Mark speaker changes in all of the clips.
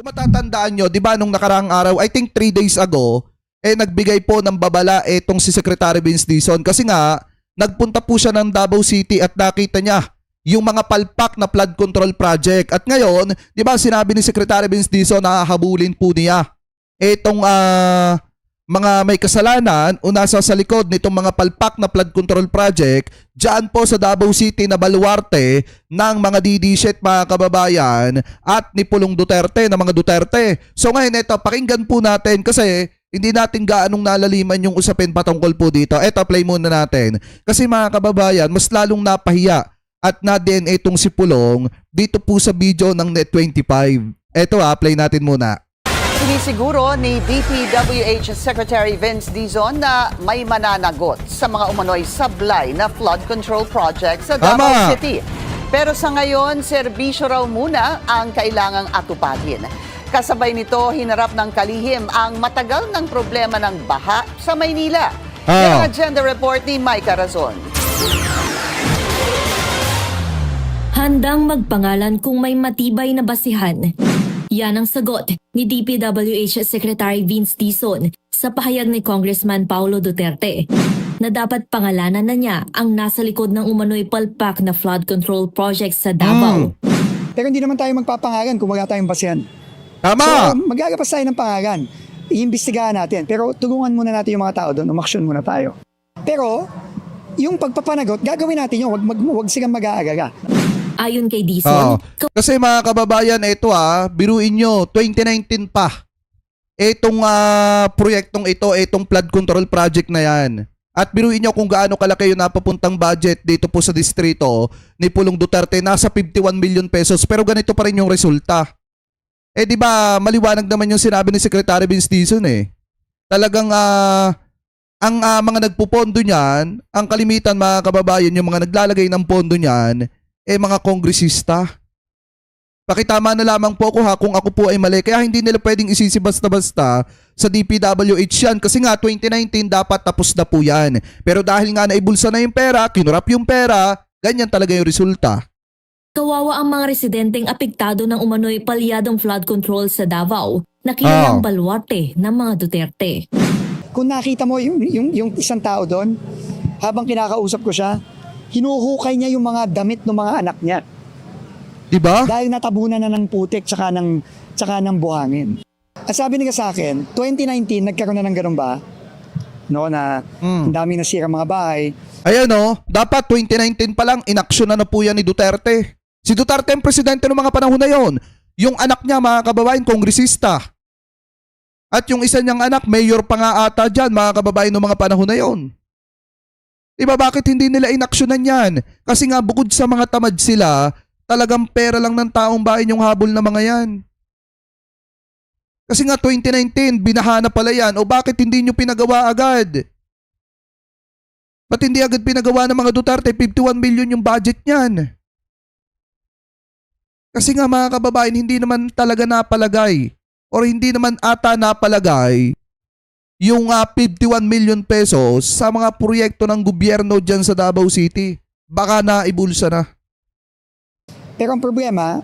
Speaker 1: Kung matatandaan nyo, di ba nung nakaraang araw, I think 3 days ago, nagbigay po ng babala itong si Secretary Vince Dizon kasi nga, nagpunta po siya ng Davao City at nakita niya yung mga palpak na flood control project. At ngayon, di ba sinabi ni Secretary Vince Dizon na hahabulin po niya itong mga may kasalanan o nasa sa likod nitong mga palpak na flood control project dyan po sa Davao City na baluarte ng mga DD-shit mga kababayan at ni Pulong Duterte na mga Duterte. So ngayon ito, pakinggan po natin kasi hindi natin gaanong nalaliman yung usapin patungkol po dito. Ito, play muna natin. Kasi mga kababayan, mas lalong napahiya at na-DNA itong si Pulong dito po sa video ng Net25. Ito play natin muna.
Speaker 2: Sinisiguro ni DPWH Secretary Vince Dizon na may mananagot sa mga umano'y sablay na flood control project sa Davao City. Pero sa ngayon, serbisyo raw muna ang kailangang atupagin. Kasabay nito, hinarap ng kalihim ang matagal ng problema ng baha sa Maynila. Yan ang agenda report ni Mike Carazon.
Speaker 3: Handang magpangalan kung may matibay na basihan. Yan ang sagot ni DPWH Secretary Vince Dizon sa pahayag ni Congressman Paulo Duterte na dapat pangalanan na niya ang nasa likod ng umano'y palpak na flood control project sa Davao.
Speaker 4: Pero hindi naman tayo magpapangalan kung wala tayong basihan.
Speaker 1: Tama!
Speaker 4: So, magagapas tayo ng pangalan. Iimbestigahan natin. Pero tulungan muna natin yung mga tao doon. Umaksyon muna tayo. Pero, yung pagpapanagot, gagawin natin yun. Wag silang mag-aagala.
Speaker 3: Ayon kay Dizon,
Speaker 1: kasi mga kababayan, ito biruin nyo, 2019 pa. Itong proyektong ito, itong flood control project na yan. At biruin nyo kung gaano kalaki yung napapuntang budget dito po sa distrito ni Pulong Duterte, nasa 51 million pesos. Pero ganito pa rin yung resulta. Di ba maliwanag naman yung sinabi ni Secretary Vince Dizon Talagang ang mga nagpupondo niyan, ang kalimitan mga kababayan, yung mga naglalagay ng pondo niyan, mga kongresista. Pakitama na lamang po ako kung ako po ay mali. Kaya hindi nila pwedeng isisi basta-basta sa DPWH yan. Kasi nga 2019 dapat tapos na po yan. Pero dahil nga naibulsa na yung pera, kinurap yung pera, ganyan talaga yung resulta.
Speaker 3: Kawawa ang mga residenteng apektado ng umano'y palyadong flood control sa Davao na kilalang baluarte ng mga Duterte.
Speaker 4: Kung nakita mo yung isang tao doon, habang kinakausap ko siya, hinuhukay niya yung mga damit ng mga anak niya.
Speaker 1: Diba?
Speaker 4: Dahil natabunan na ng putik tsaka ng buhangin. At sabi nila sa akin, 2019 nagkaroon na ng ganun ba? No, na ang daming nasira mga bahay.
Speaker 1: Ayan dapat 2019 pa lang inaksyon na po yan ni Duterte. Si Duterte ang presidente ng mga panahon na yon. Yung anak niya mga kababayan, kongresista. At yung isa niyang anak, mayor pa nga ata dyan mga kababayan ng mga panahon na yon. Diba bakit hindi nila inaksyonan yan? Kasi nga bukod sa mga tamad sila, talagang pera lang ng taong bayan yung habol na mga yan. Kasi nga 2019, binahana pala yan. O bakit hindi nyo pinagawa agad? Ba't hindi agad pinagawa ng mga Duterte? 51 million yung budget niyan. Kasi nga mga kababayan, hindi naman talaga napalagay or hindi naman ata napalagay yung 51 million pesos sa mga proyekto ng gobyerno dyan sa Davao City. Baka naibulsa na.
Speaker 4: Pero ang problema,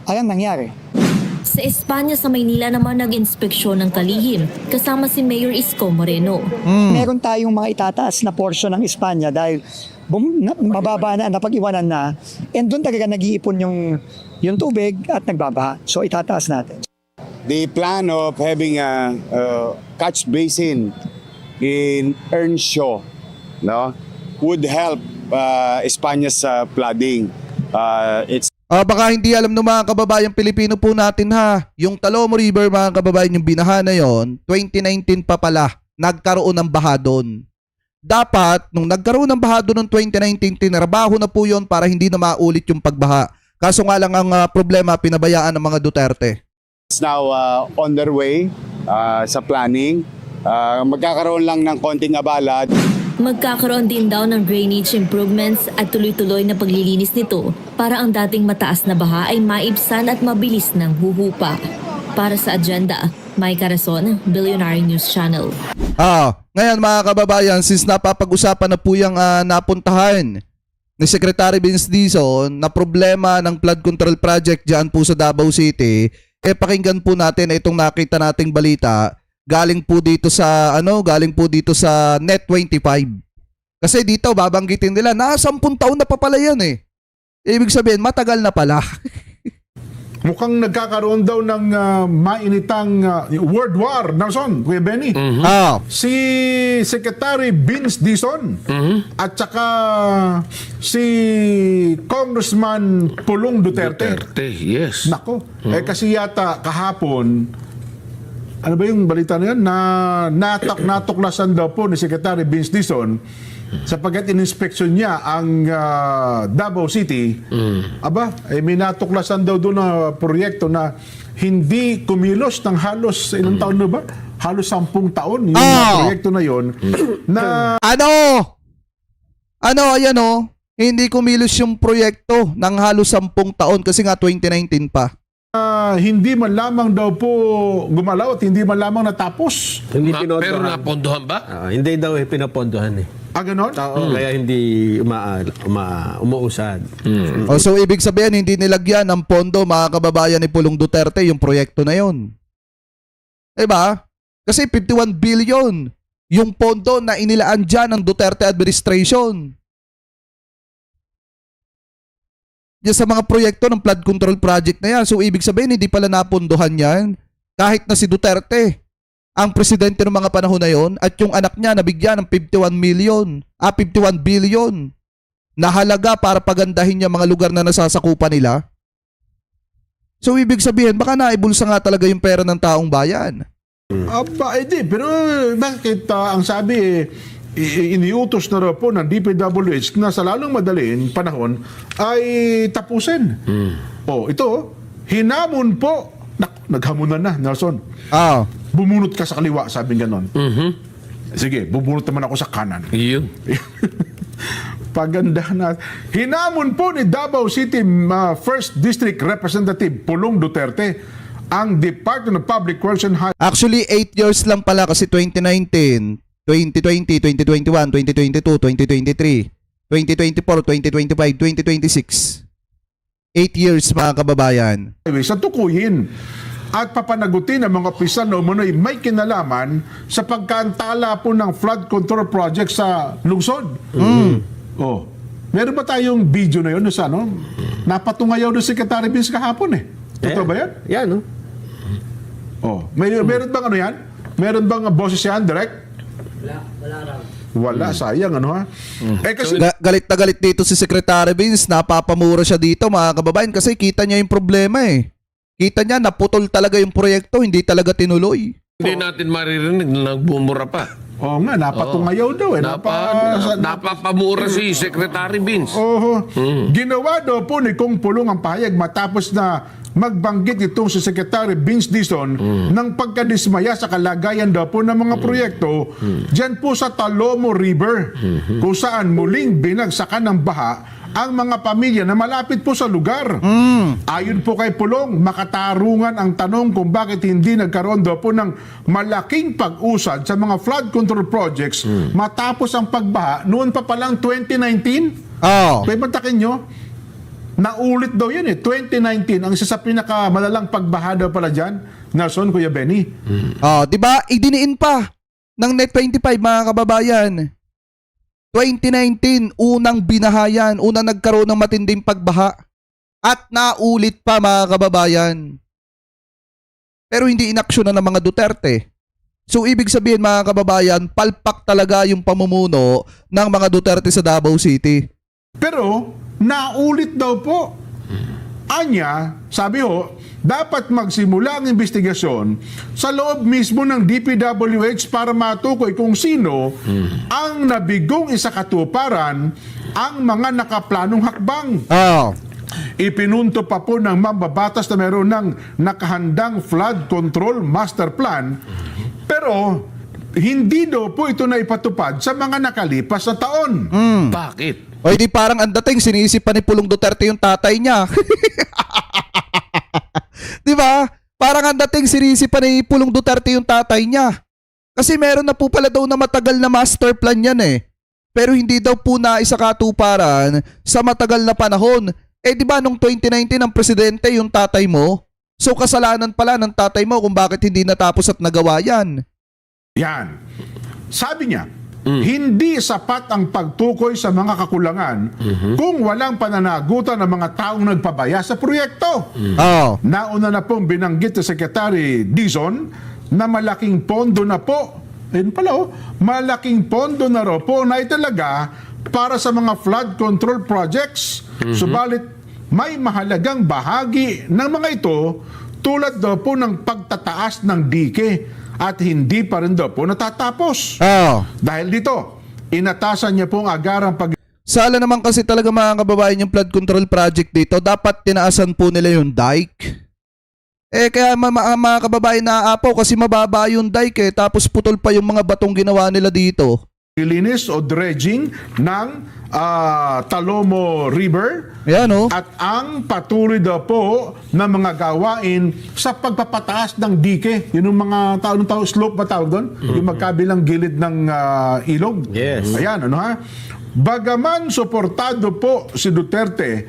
Speaker 4: alam nangyari.
Speaker 3: Sa Espanya sa Maynila naman nag-inspeksyon ng kalihim kasama si Mayor Isko Moreno.
Speaker 4: Meron tayong mga itataas na porsyon ng Espanya dahil mababa na, napag-iwanan na, and doon talaga nag-iipon yung tubig at nagbabaha. So itataas natin.
Speaker 5: The plan of having a catch basin in Earnshaw, would help Espana's flooding.
Speaker 1: Baka hindi alam ng mga kababayang Pilipino po natin yung Talomo River mga kababayan, yung binaha na yon, 2019 pa pala nagkaroon ng baha doon. Dapat nung nagkaroon ng baha doon noong 2019, tinrabaho na po yon para hindi na maulit yung pagbaha. Kaso nga lang ang problema, pinabayaan ng mga Duterte.
Speaker 5: It's now on their way sa planning. Magkakaroon lang ng konting abala.
Speaker 3: Magkakaroon din daw ng drainage improvements at tuloy-tuloy na paglilinis nito para ang dating mataas na baha ay maibsan at mabilis ng huhupa. Para sa agenda, Mike Carazon, Billionaire News Channel.
Speaker 1: Ngayon mga kababayan, since napapag-usapan na po yung napuntahan ni Secretary Vince Dizon na problema ng flood control project dyan po sa Davao City, pakinggan po natin itong nakita nating balita galing po dito sa Net25. Kasi dito babanggitin nila na 10 taon na pa pala yan eh. Ibig sabihin matagal na pala.
Speaker 6: Mukhang nagkakaroon daw ng mainitang World War, Nelson, Kuya Benny. Si Secretary Vince Dizon at saka si Congressman Pulong Duterte.
Speaker 7: Yes.
Speaker 6: Nako, kasi yata kahapon, ano ba yung balita na yan? Natuklasan daw po ni Secretary Vince Dizon sapagkat in-inspection niya ang Davao City, may natuklasan daw doon na proyekto na hindi kumilos ng halos, ilang taon na ba? Halos 10 taon yung proyekto na yon na
Speaker 1: Ayan o, hindi kumilos yung proyekto ng halos 10 taon kasi nga 2019 pa.
Speaker 6: hindi man lamang daw po gumalaw at hindi man lamang natapos.
Speaker 8: Hindi
Speaker 7: Pero
Speaker 8: pinondohan.
Speaker 7: napondohan ba?
Speaker 8: Hindi daw pinapondohan eh.
Speaker 6: Ganon?
Speaker 8: Oo, kaya hindi umuusad.
Speaker 1: So ibig sabihin hindi nilagyan ng pondo mga kababayan ni Pulong Duterte yung proyekto na yon. Diba? Kasi 51 billion yung pondo na inilaan dyan ng Duterte administration. Diyan sa mga proyekto ng flood control project na yan. So ibig sabihin hindi pala napondohan yan kahit na si Duterte ang presidente ng mga panahon na yon at yung anak niya nabigyan ng 51 billion na halaga para pagandahin yung mga lugar na nasasakupan nila. So ibig sabihin baka naibulsa nga talaga yung pera ng taong bayan.
Speaker 6: Di. Pero bakit ang sabi iniutos na raw po ng DPWH na sa lalong madaling panahon ay tapusin. Ito, hinamon po. Naghamunan na, Nelson. Bumunot ka sa kaliwa, sabi ganon. Sige, bubunot naman ako sa kanan.
Speaker 7: Iyon.
Speaker 6: Paganda na. Hinamon po ni Davao City 1st District Representative Pulong Duterte ang Department of Public Works and Highways.
Speaker 1: Actually 8 years lang pala kasi 2019, 2020, 2021, 2022, 2023, 2024, 2025, 2026. 8 years mga kababayan.
Speaker 6: Sa tukuyin at papanagutin ang mga opisyal na umano'y may kinalaman sa pagkaantala po ng flood control project sa lungsod. Meron ba tayong video na yun? Napatungayaw ng Secretary Vince kahapon eh. Totoo ba yan?
Speaker 8: Yan, no?
Speaker 6: Meron bang yan? Meron bang boses yan, direct? Wala, sayang kasi
Speaker 1: Galit na galit dito si Secretary Vince, napapamura siya dito mga kababayan kasi kita niya yung problema eh. Kita niya naputol talaga yung proyekto, hindi talaga tinuloy.
Speaker 7: Hindi natin maririnig na nagbumura pa.
Speaker 6: napatungayaw daw eh.
Speaker 7: Napapamura si Secretary Vince.
Speaker 6: Ginawa daw po ni Kong Pulong ang pahayag matapos na magbanggit itong si Secretary Vince Dizon ng pagkadismaya sa kalagayan daw po ng mga proyekto dyan po sa Talomo River kung saan muling binagsakan ng baha ang mga pamilya na malapit po sa lugar. Ayon po kay Pulong, makatarungan ang tanong kung bakit hindi nagkaroon daw po ng malaking pag-usad sa mga flood control projects matapos ang pagbaha noon pa palang 2019. Kaya bantakin nyo, naulit daw yan eh. 2019, ang isa sa pinakamalalang pagbaha daw pala dyan. Nelson, Kuya Benny.
Speaker 1: Diba? Idiniin pa ng Net25 mga kababayan. 2019, unang binahayan, unang nagkaroon ng matinding pagbaha. At naulit pa mga kababayan. Pero hindi inaksyonan ng mga Duterte. So ibig sabihin mga kababayan, palpak talaga yung pamumuno ng mga Duterte sa Davao City.
Speaker 6: Pero, naulit daw po. Anya, sabi dapat magsimula ang investigasyon sa loob mismo ng DPWH para matukoy kung sino ang nabigong isakatuparan ang mga nakaplanong hakbang. Ipinunto pa po ng mambabatas na meron ng nakahandang flood control master plan, pero hindi daw po ito na ipatupad sa mga nakalipas na taon.
Speaker 7: Bakit?
Speaker 1: O hindi parang ang dating sinisip pa ni Pulong Duterte yung tatay niya. Di ba? Parang ang dating sinisip pa ni Pulong Duterte yung tatay niya. Kasi meron na po pala daw na matagal na master plan yan eh. Pero hindi daw po na isakatuparan sa matagal na panahon. Di ba nung 2019 ang presidente yung tatay mo? So kasalanan pala ng tatay mo kung bakit hindi natapos at nagawa yan.
Speaker 6: Yan. Sabi niya, hindi sapat ang pagtukoy sa mga kakulangan kung walang pananagutan ng mga taong nagpabaya sa proyekto.
Speaker 1: Oh.
Speaker 6: Nauna na pong binanggit ni Secretary Dizon na malaking pondo na po, ayun pala malaking pondo na raw po na italaga para sa mga flood control projects. Subalit may mahalagang bahagi ng mga ito tulad daw po ng pagtataas ng dike at hindi pa rin daw po natatapos.
Speaker 1: Oh.
Speaker 6: Dahil dito, inatasan niya pong agarang
Speaker 1: Sala naman kasi talaga mga kababayan yung flood control project dito, dapat tinaasan po nila yung dike. Kaya mga kababayan naaapaw kasi mababa yung dike tapos putol pa yung mga batong ginawa nila dito.
Speaker 6: paglilinis o dredging ng Talomo River.
Speaker 1: Ayan oh.
Speaker 6: At ang patuloy daw po ng mga gawain sa pagpapataas ng dike. Yun yung mga slope ba tawag doon? Yung magkabilang gilid ng ilog.
Speaker 8: Yes.
Speaker 6: Ayan, ano ha? Bagaman suportado po si Duterte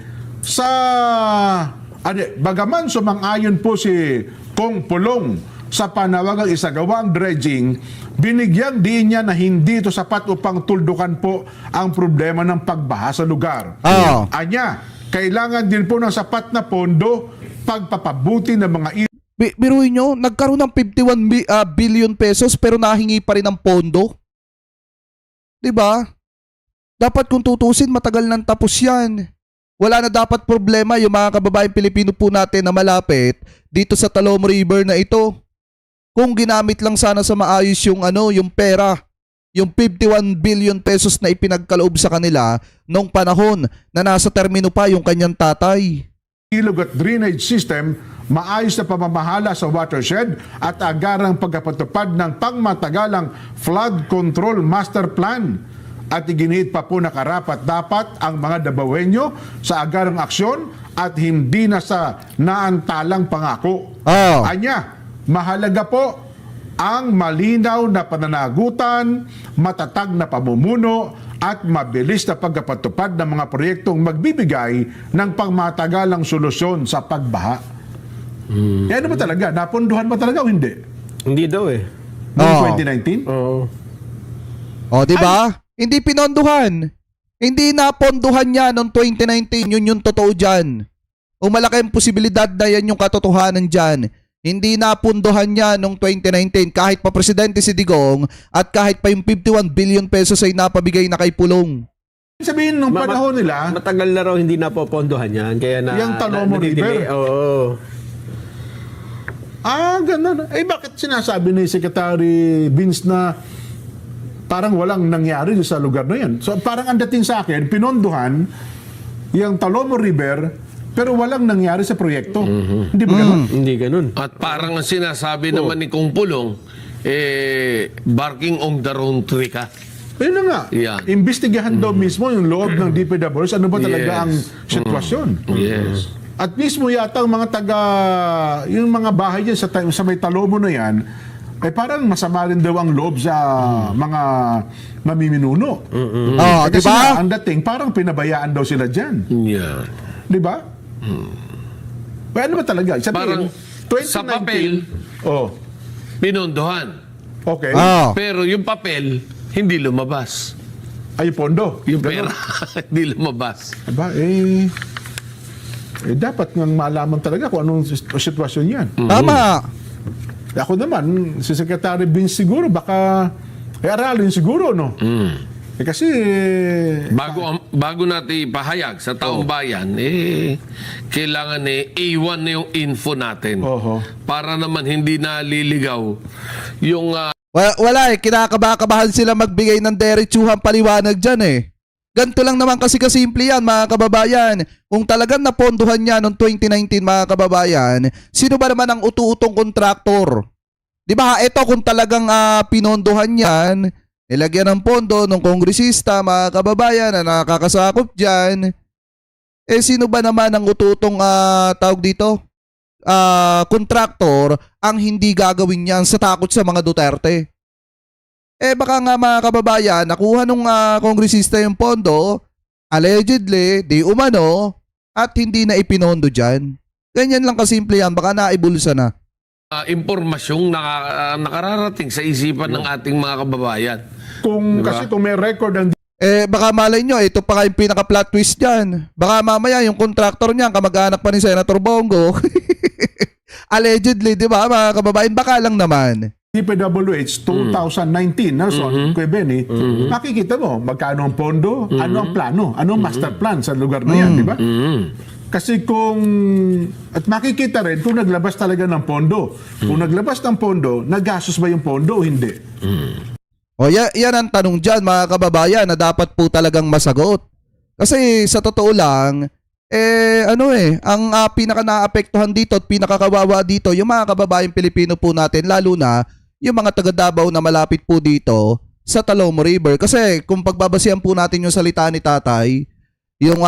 Speaker 6: bagaman sumang-ayon po si Kong Pulong sa panawagang isagawa ang dredging, binigyang diin niya na hindi ito sapat upang tuldukan po ang problema ng pagbaha sa lugar.
Speaker 1: Oh.
Speaker 6: Anya, kailangan din po ng sapat na pondo pagpapabuti ng mga
Speaker 1: Biruin nyo, nagkaroon ng 51 billion pesos pero nahingi pa rin ng pondo. Diba? Dapat kung tutusin, matagal nang tapos yan. Wala na dapat problema yung mga kababaeng Pilipino po natin na malapit dito sa Talomo River na ito. Kung ginamit lang sana sa maayos yung yung pera, yung 51 billion pesos na ipinagkaloob sa kanila nung panahon na nasa termino pa yung kanyang tatay.
Speaker 6: ilog at drainage system, maayos na pamamahala sa watershed at agarang pagkapatupad ng pangmatagalang flood control master plan. At iginiit pa po na karapat-dapat ang mga Dabawenyo sa agarang aksyon at hindi na sa naantalang pangako.
Speaker 1: Oh.
Speaker 6: Anya, mahalaga po ang malinaw na pananagutan, matatag na pamumuno at mabilis na pagkapatupad ng mga proyektong magbibigay ng pangmatagalang solusyon sa pagbaha. Ano ba talaga? Napunduhan ba talaga o hindi?
Speaker 8: Hindi daw eh.
Speaker 6: Noong
Speaker 1: Oo.
Speaker 6: 2019?
Speaker 8: Oo.
Speaker 1: O, di ba? Hindi pinonduhan. Hindi naponduhan niya noong 2019. Yun yung totoo dyan. O malaki ang posibilidad na yan yung katotohanan dyan. Hindi napunduhan niya noong 2019 kahit pa presidente si Digong at kahit pa yung 51 billion pesos ay napabigay na kay Pulong.
Speaker 6: Sabihin nung panahon nila,
Speaker 8: Matagal na raw hindi napopondohan yan. Kaya na...
Speaker 6: Yung Talomo
Speaker 8: nadidelay.
Speaker 6: River?
Speaker 8: Oo.
Speaker 6: ganun. Bakit sinasabi ni Secretary Vince na parang walang nangyari sa lugar na yan? So parang ang dating sa akin, pinonduhan yung Talomo River, pero walang nangyari sa proyekto. Hindi ba ganun?
Speaker 8: Hindi ganun.
Speaker 7: At parang ang sinasabi naman ni Kong Pulong, barking on the wrong tree ka.
Speaker 6: Ayun na nga.
Speaker 7: Yeah.
Speaker 6: Imbestigahan daw mismo yung loob ng DPWH. Ano ba talaga
Speaker 7: Yes.
Speaker 6: ang sitwasyon?
Speaker 7: Yes.
Speaker 6: At mismo yata ang mga yung mga bahay dyan sa may Talomo na yan, parang masama rin daw ang loob sa mga mamiminuno.
Speaker 1: Oh, di
Speaker 6: Kasi nga,
Speaker 1: ba?
Speaker 6: ang dating, parang pinabayaan daw sila dyan.
Speaker 7: Yeah.
Speaker 6: Di ba? Ano ba talaga?
Speaker 7: Parang sa papel, pinondohan.
Speaker 6: Okay.
Speaker 1: Oh.
Speaker 7: Pero yung papel, hindi lumabas.
Speaker 6: Ay, pondo.
Speaker 7: Yung
Speaker 6: Ganun.
Speaker 7: pera, hindi lumabas.
Speaker 6: Aba, dapat nga malaman talaga kung anong sitwasyon yan.
Speaker 1: Tama.
Speaker 6: Ako naman, si Secretary Vince siguro, baka aralin siguro, no? Kasi...
Speaker 7: Bago natin ipahayag sa taong bayan, kailangan A1 na yung info natin.
Speaker 6: Oho.
Speaker 7: Para naman hindi naliligaw yung
Speaker 1: Wala kinakabakabahan sila magbigay ng derechuhan paliwanag dyan Ganito lang naman kasi kasimple yan mga kababayan. Kung talagang naponduhan niya noong 2019 mga kababayan, sino ba naman ang utu-utong kontraktor? Di ba? Ito kung talagang pinondohan yan, nilagyan ng pondo ng kongresista mga kababayan na nakakasakop dyan, sino ba naman ang ututong tawag dito? Kontraktor ang hindi gagawin yan sa takot sa mga Duterte? Baka nga mga kababayan, nakuha nung kongresista yung pondo, allegedly, di umano, at hindi na ipinondo dyan. Ganyan lang kasimple yan. Baka naibulsa na.
Speaker 7: Impormasyong nakararating sa isipan ng ating mga kababayan.
Speaker 6: Kasi kung may record ang
Speaker 1: Baka malay nyo, ito pa nga yung pinaka-plot twist dyan. Baka mamaya yung contractor niya, kamag-anak pa ni Senator Bongo. Allegedly, di ba mga kababayan? Baka lang naman.
Speaker 6: DPWH 2019, Nelson, Kuya Benny, makikita mo magkano ang pondo, ano ang plano, ano ang master plan sa lugar na yan, di ba? Kasi at makikita rin kung naglabas talaga ng pondo. Kung naglabas ng pondo, nagastos ba yung pondo o hindi?
Speaker 1: O yan ang tanong dyan mga kababayan na dapat po talagang masagot. Kasi sa totoo lang, ang pinaka naapektuhan dito at pinakakawawa dito, yung mga kababayang Pilipino po natin, lalo na yung mga taga Davao na malapit po dito sa Talomo River. Kasi kung pagbabasihan po natin yung salita ni Tatay, yung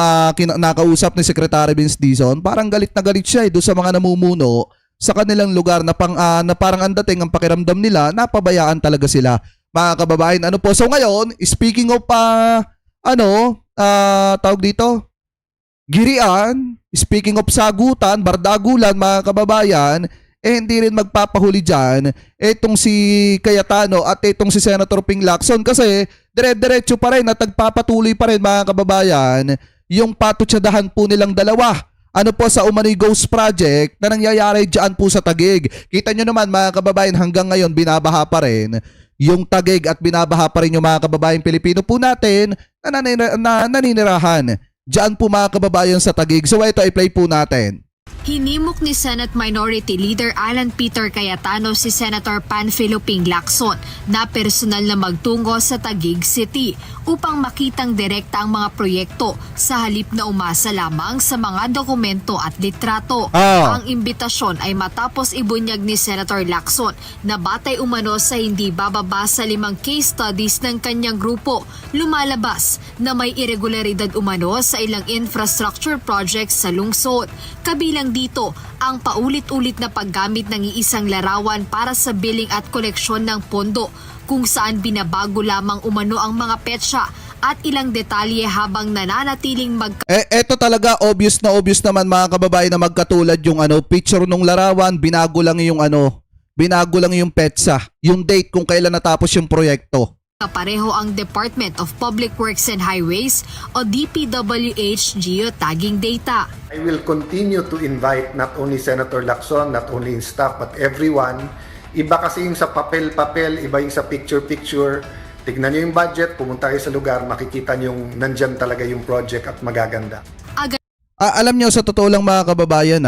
Speaker 1: nakausap ni Secretary Vince Dizon, parang galit na galit siya doon sa mga namumuno sa kanilang lugar na parang ang dating ang pakiramdam nila, napabayaan talaga sila. Mga kababayan, ano po? So ngayon, speaking of tawag dito, girian, speaking of sagutan, bardagulan, mga kababayan, hindi rin magpapahuli dyan itong si Cayetano at itong si Senator Ping Lacson kasi dire-diretso pa rin at nagpapatuloy pa rin mga kababayan yung patutsadahan po nilang dalawa. Ano po sa Umano'y Ghost Project na nangyayari dyan po sa Taguig. Kita nyo naman mga kababayan, hanggang ngayon binabaha pa rin yung Taguig at binabaha pa rin yung mga kababayang Pilipino po natin na naninirahan dyan po mga kababayan sa Taguig. So ito, i-play po natin.
Speaker 9: Hinimok ni Senate Minority Leader Alan Peter Cayetano si Senator Panfilo Ping Lacson na personal na magtungo sa Taguig City upang makitang direkta ang mga proyekto sa halip na umasa lamang sa mga dokumento at litrato. Ang imbitasyon ay matapos ibunyag ni Senator Lacson na batay umano sa hindi bababa sa 5 case studies ng kanyang grupo, lumalabas na may irregularidad umano sa ilang infrastructure projects sa lungsod. Kabilang dito ang paulit-ulit na paggamit ng iisang larawan para sa billing at koleksyon ng pondo kung saan binabago lamang umano ang mga petsa at ilang detalye habang nananatiling
Speaker 1: Eto talaga obvious naman mga kababayan na magkatulad yung picture nung larawan, binago lang yung petsa, yung date kung kailan natapos yung proyekto.
Speaker 9: Kapareho ang Department of Public Works and Highways o DPWH geotagging data.
Speaker 10: I will continue to invite not only Senator Lacson, not only his staff, but everyone. Iba kasi yung sa papel-papel, iba yung sa picture-picture. Tignan nyo yung budget, pumunta kayo sa lugar, makikita nyo yung nandyan talaga yung project at magaganda.
Speaker 1: Alam nyo, sa totoo lang mga kababayan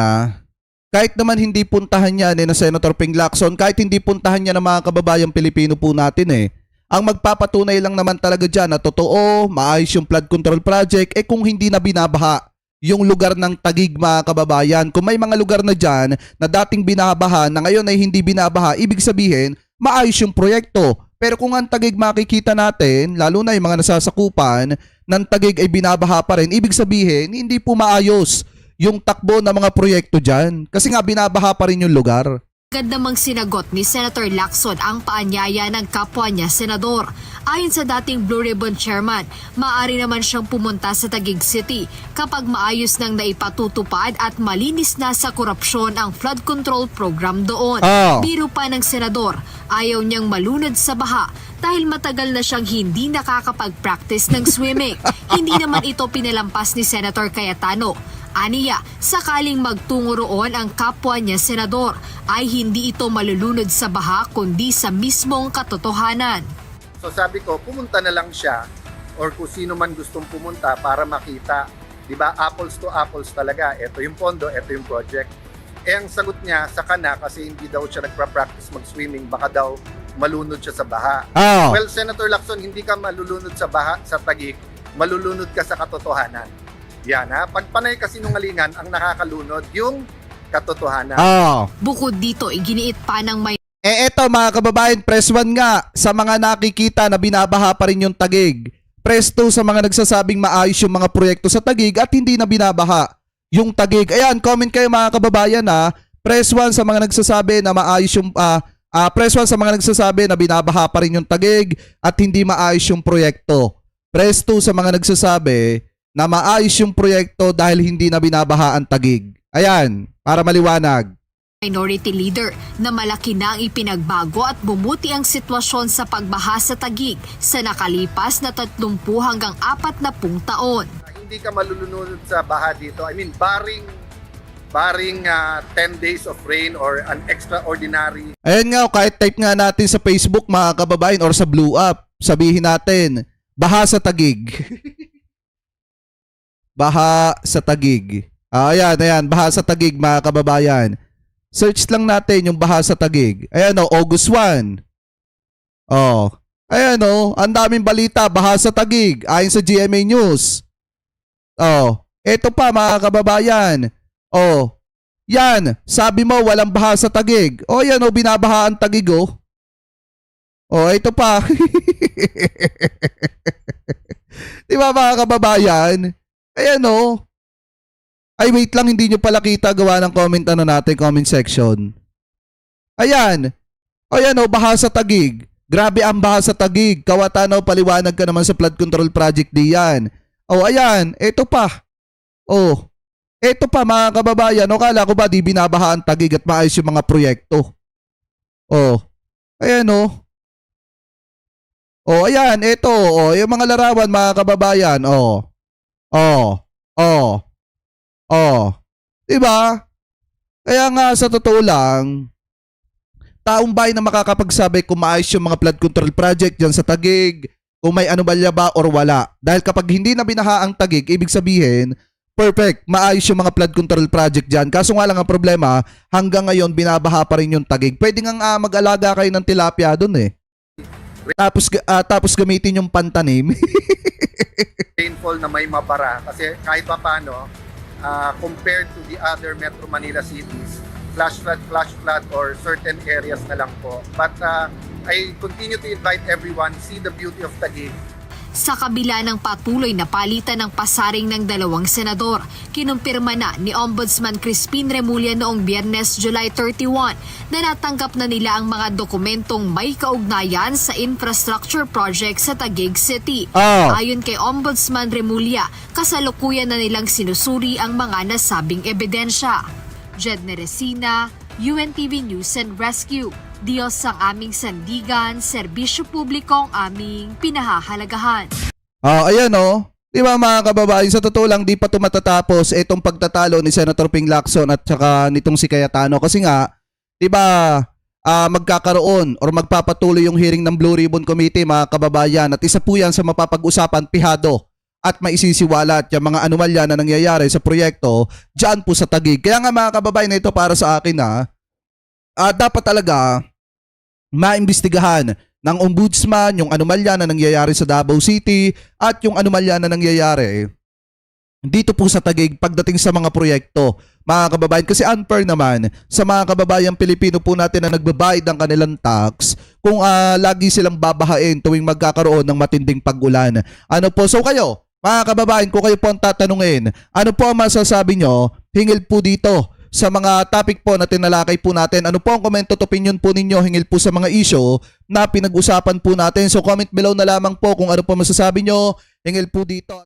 Speaker 1: kahit naman hindi puntahan niya na Senator Ping Lacson, kahit hindi puntahan niya ng mga kababayang Pilipino po natin ang magpapatunay lang naman talaga dyan na totoo, maayos yung flood control project, kung hindi na binabaha yung lugar ng Taguig mga kababayan. Kung may mga lugar na dyan na dating binabaha na ngayon ay hindi binabaha, ibig sabihin, maayos yung proyekto. Pero kung ang Taguig makikita natin, lalo na yung mga nasasakupan ng Taguig ay binabaha pa rin, ibig sabihin, hindi po maayos yung takbo ng mga proyekto dyan. Kasi nga binabaha pa rin yung lugar.
Speaker 9: Agad namang sinagot ni Senator Lacson ang paanyaya ng kapwa niya senador. Ayon sa dating Blue Ribbon Chairman, maaari naman siyang pumunta sa Taguig City kapag maayos nang naipatutupad at malinis na sa korupsyon ang flood control program doon. Biro pa ng senador, ayaw niyang malunod sa baha dahil matagal na siyang hindi nakakapag-practice ng swimming. Hindi naman ito pinalampas ni Senator Cayetano. Aniya, sakaling magtungo roon ang kapwa niya senador, ay hindi ito malulunod sa baha kundi sa mismong katotohanan.
Speaker 10: So sabi ko, pumunta na lang siya or kung sino man gustong pumunta para makita, di ba, apples to apples talaga. Ito yung pondo, ito yung project. Ang sagot niya sa kana kasi hindi daw siya nagpa-practice mag-swimming, baka daw malunod siya sa baha. Well, Senator Lacson, hindi ka malulunod sa baha sa Taguig, malulunod ka sa katotohanan. Yan pag panay kasinungalingan ang nakakalunod yung katotohanan.
Speaker 9: Bukod dito, iginiit pa ng may
Speaker 1: Eto mga kababayan, press 1 nga sa mga nakikita na binabaha pa rin yung Taguig. Press 2 sa mga nagsasabing maayos yung mga proyekto sa Taguig at hindi na binabaha yung Taguig. Ayan, comment kayo mga kababayan Press 1 sa mga nagsasabi na maayos yung press 1 sa mga nagsasabi na binabaha pa rin yung Taguig at hindi maayos yung proyekto. Press 2 sa mga nagsasabi na maayos yung proyekto dahil hindi na binabaha ang Taguig. Ayan. para maliwanag.
Speaker 9: Minority Leader na malaki na ang ipinagbago at bumuti ang sitwasyon sa pagbaha sa Taguig sa nakalipas na 30 hanggang 40 taon.
Speaker 10: Hindi ka malulunod sa baha dito. I mean, barring 10 days of rain or an extraordinary.
Speaker 1: Ayan nga, kahit type nga natin sa Facebook mga kababayan or sa Blue App, sabihin natin, baha sa Taguig. Baha sa Taguig. Ayan, baha sa Taguig mga kababayan. Search lang natin yung baha sa Taguig. Ayan o, August 1. Oh. Ayan o, ang daming balita, baha sa Taguig, ayon sa GMA News. Oh, eto pa mga kababayan. Oh, yan, sabi mo walang baha sa Taguig. Oh, yan o, binabaha ang Taguig o. Oh, ito pa. Di ba mga kababayan? Ayan o. Ay, wait lang, hindi nyo pala kita, gawa ng comment natin, comment section. Ayan. O yan o, baha sa Taguig. Grabe ang baha sa Taguig. Kawatano, paliwanag ka naman sa flood control project diyan. O ayan, eto pa. O, eto pa mga kababayan. O kala ko ba di binabaha ang Taguig at maayos yung mga proyekto. O, ayan o. O ayan, eto. O, yung mga larawan mga kababayan. O, Oh, 'di ba? Kaya nga sa totoo lang, taong bayan na makakapagsabi kung maayos yung mga flood control project diyan sa Taguig, kung may anomalya ba or wala. Dahil kapag hindi na binaha ang Taguig, ibig sabihin, perfect, maayos yung mga flood control project diyan. Kaso nga lang ang problema, hanggang ngayon binabaha pa rin yung Taguig. Pwede nga mag-alaga kayo ng tilapia doon eh. Tapos gamitin yung pantanim.
Speaker 10: Painful na may mabara kasi kahit pa paano, compared to the other Metro Manila cities, flash flood or certain areas na lang po. But I continue to invite everyone, see the beauty of Taguig.
Speaker 9: Sa kabila ng patuloy na palitan ng pasaring ng 2 senador, kinumpirma na ni Ombudsman Crispin Remulla noong Biyernes, July 31 na natanggap na nila ang mga dokumentong may kaugnayan sa infrastructure project sa Taguig City. Ayon kay Ombudsman Remulla, kasalukuyan na nilang sinusuri ang mga nasabing ebidensya. Jed Neresina, UNTV News and Rescue. Diyos ang aming sandigan, serbisyo publiko ang aming pinahahalagahan.
Speaker 1: Ayan o. Di ba mga kababayan, sa totoo lang di pa ito matatapos itong pagtatalo ni Senator Ping Lacson at saka nitong si Cayetano. Kasi nga, di ba magkakaroon or magpapatuloy yung hearing ng Blue Ribbon Committee mga kababayan. At isa po yan sa mapapag-usapan, pihado at maisisiwalat yung mga anomalya na nangyayari sa proyekto dyan po sa Taguig. Kaya nga mga kababayan, ito para sa akin dapat talaga maimbestigahan ng ombudsman yung anomalya na nangyayari sa Davao City at yung anomalya na nangyayari dito po sa Taguig pagdating sa mga proyekto, mga kababayan. Kasi unfair naman sa mga kababayang Pilipino po natin na nagbabayad ng kanilang tax kung lagi silang babahain tuwing magkakaroon ng matinding pag-ulan. Ano po? So kayo, mga kababayan, kung kayo po ang tatanungin, ano po ang masasabi nyo? Hingil po dito sa mga topic po na tinalakay po natin. Ano po ang comment at opinion po ninyo hingil po sa mga issue na pinag-usapan po natin. So comment below na lamang po kung ano po masasabi nyo hingil po dito.